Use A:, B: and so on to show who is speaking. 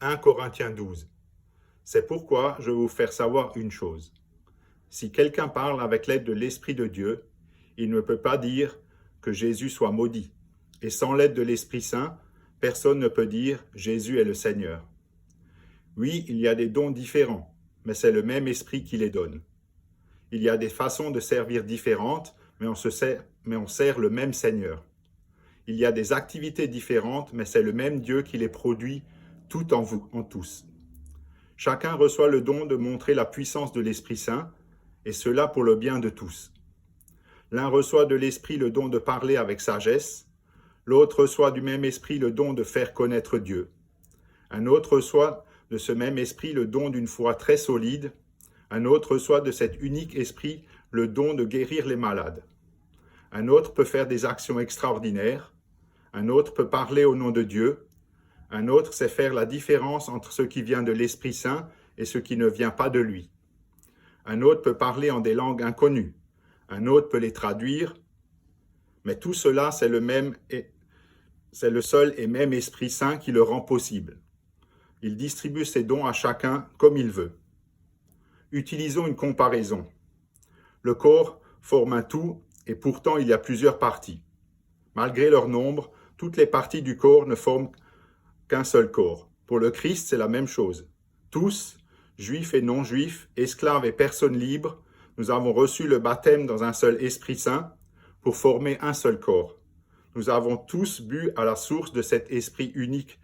A: 1 Corinthiens 12. C'est pourquoi je vais vous faire savoir une chose. Si quelqu'un parle avec l'aide de l'Esprit de Dieu, il ne peut pas dire que Jésus soit maudit. Et sans l'aide de l'Esprit Saint, personne ne peut dire Jésus est le Seigneur. Oui, il y a des dons différents, mais c'est le même Esprit qui les donne. Il y a des façons de servir différentes, mais on sert le même Seigneur. Il y a des activités différentes, mais c'est le même Dieu qui les produit tout en vous, en tous. Chacun reçoit le don de montrer la puissance de l'Esprit Saint, et cela pour le bien de tous. L'un reçoit de l'Esprit le don de parler avec sagesse, l'autre reçoit du même Esprit le don de faire connaître Dieu. Un autre reçoit de ce même Esprit le don d'une foi très solide, un autre reçoit de cet unique Esprit le don de guérir les malades. Un autre peut faire des actions extraordinaires, un autre peut parler au nom de Dieu, un autre sait faire la différence entre ce qui vient de l'Esprit Saint et ce qui ne vient pas de lui. Un autre peut parler en des langues inconnues, un autre peut les traduire, mais tout cela, c'est le seul et même Esprit Saint qui le rend possible. Il distribue ses dons à chacun comme il veut. Utilisons une comparaison. Le corps forme un tout et pourtant il y a plusieurs parties. Malgré leur nombre, toutes les parties du corps ne forment qu'un seul corps. Pour le Christ, c'est la même chose. Tous, juifs et non-juifs, esclaves et personnes libres, nous avons reçu le baptême dans un seul Esprit Saint pour former un seul corps. Nous avons tous bu à la source de cet Esprit unique